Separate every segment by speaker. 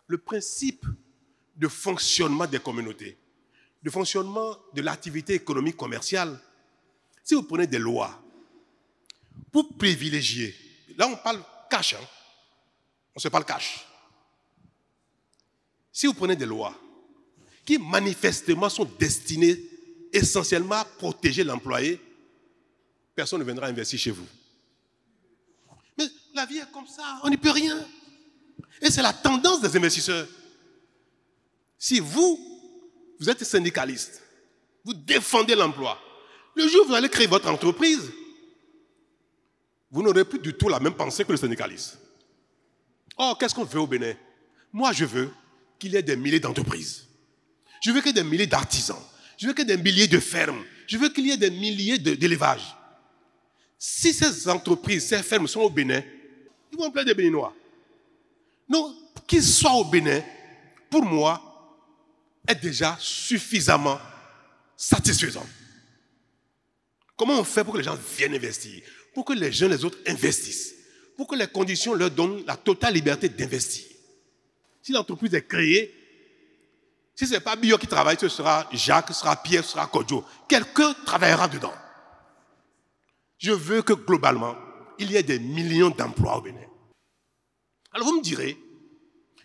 Speaker 1: le principe de fonctionnement des communautés, de fonctionnement de l'activité économique commerciale, si vous prenez des lois pour privilégier, là on parle cash, hein, on se parle cash. Si vous prenez des lois qui manifestement sont destinées essentiellement à protéger l'employé, personne ne viendra investir chez vous. Mais la vie est comme ça, on n'y peut rien. Et c'est la tendance des investisseurs. Si vous êtes syndicaliste, vous défendez l'emploi, le jour où vous allez créer votre entreprise, vous n'aurez plus du tout la même pensée que le syndicaliste. Or, qu'est-ce qu'on veut au Bénin? Moi, je veux qu'il y ait des milliers d'entreprises. Je veux qu'il y ait des milliers d'artisans. Je veux qu'il y ait des milliers de fermes. Je veux qu'il y ait des milliers d'élevages. Si ces entreprises, ces fermes sont au Bénin, ils vont plein de Béninois. Donc, qu'ils soient au Bénin, pour moi, est déjà suffisamment satisfaisant. Comment on fait pour que les gens viennent investir? Pour que les gens, les autres investissent? Pour que les conditions leur donnent la totale liberté d'investir? Si l'entreprise est créée, si ce n'est pas Bio qui travaille, ce sera Jacques, ce sera Pierre, ce sera Kodjo. Quelqu'un travaillera dedans. Je veux que globalement, il y ait des millions d'emplois au Bénin. Alors vous me direz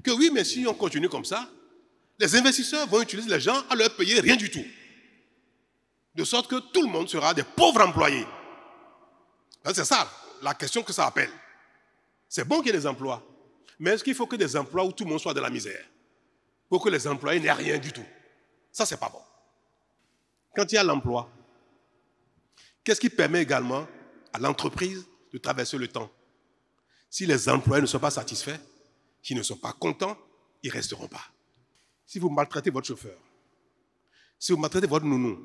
Speaker 1: que oui, mais si on continue comme ça, les investisseurs vont utiliser les gens à leur payer rien du tout. De sorte que tout le monde sera des pauvres employés. C'est ça la question que ça appelle. C'est bon qu'il y ait des emplois, mais est-ce qu'il faut que des emplois où tout le monde soit de la misère? Pour que les employés n'aient rien du tout. Ça, c'est pas bon. Quand il y a l'emploi, qu'est-ce qui permet également à l'entreprise de traverser le temps? Si les employés ne sont pas satisfaits, s'ils ne sont pas contents, ils ne resteront pas. Si vous maltraitez votre chauffeur, si vous maltraitez votre nounou,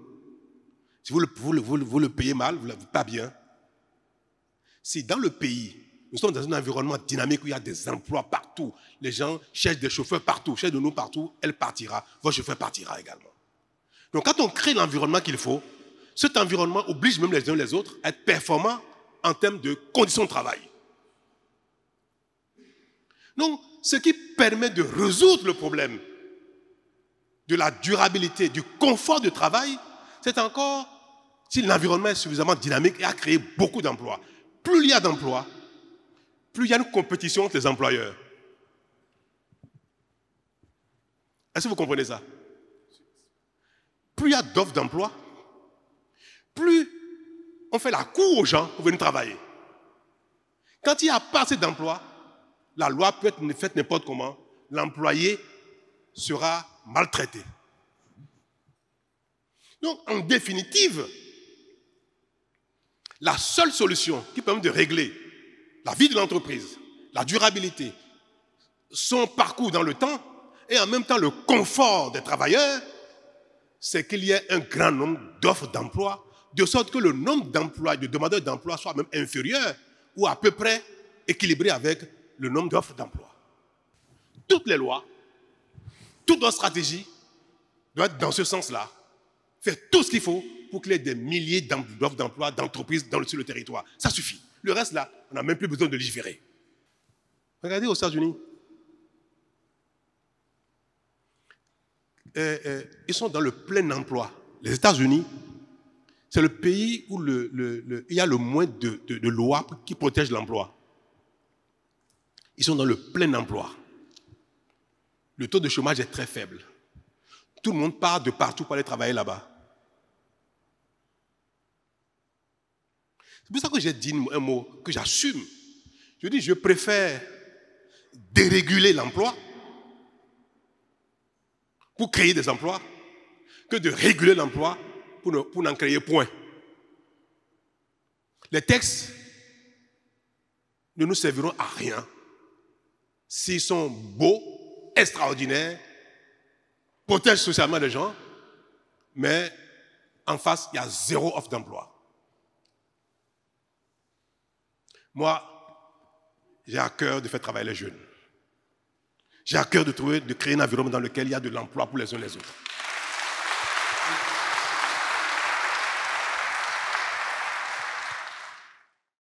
Speaker 1: si vous le payez mal, vous ne le pas bien, si dans le pays, nous sommes dans un environnement dynamique où il y a des emplois partout, les gens cherchent des chauffeurs partout, cherchent de nous partout, elle partira, votre chauffeur partira également. Donc quand on crée l'environnement qu'il faut, cet environnement oblige même les uns les autres à être performants en termes de conditions de travail. Donc, ce qui permet de résoudre le problème de la durabilité, du confort de travail, c'est encore si l'environnement est suffisamment dynamique et a créé beaucoup d'emplois. Plus il y a d'emplois, plus il y a une compétition entre les employeurs. Est-ce que vous comprenez ça? Plus il y a d'offres d'emploi, plus on fait la cour aux gens pour venir travailler. Quand il n'y a pas assez d'emplois, la loi peut être faite n'importe comment, l'employé sera maltraité. Donc, en définitive, la seule solution qui permet de régler la vie de l'entreprise, la durabilité, son parcours dans le temps et en même temps le confort des travailleurs, c'est qu'il y ait un grand nombre d'offres d'emploi, de sorte que le nombre d'emplois, de demandeurs d'emploi soit même inférieur ou à peu près équilibré avec le nombre d'offres d'emploi. Toutes les lois, toute notre stratégie doit être dans ce sens-là. Faire tout ce qu'il faut pour qu'il y ait des milliers d'offres d'emploi, d'entreprises sur le territoire. Ça suffit. Le reste, là, on n'a même plus besoin de légiférer. Regardez aux États-Unis. Ils sont dans le plein emploi. Les États-Unis, c'est le pays où il y a le moins de lois qui protègent l'emploi. Ils sont dans le plein emploi. Le taux de chômage est très faible. Tout le monde part de partout pour aller travailler là-bas. C'est pour ça que j'ai dit un mot que j'assume. Je dis, je préfère déréguler l'emploi pour créer des emplois que de réguler l'emploi pour n'en créer point. Les textes ne nous serviront à rien s'ils sont beaux, extraordinaires, protègent socialement les gens, mais en face, il y a zéro offre d'emploi. Moi, j'ai à cœur de faire travailler les jeunes. J'ai à cœur de créer un environnement dans lequel il y a de l'emploi pour les uns et les autres.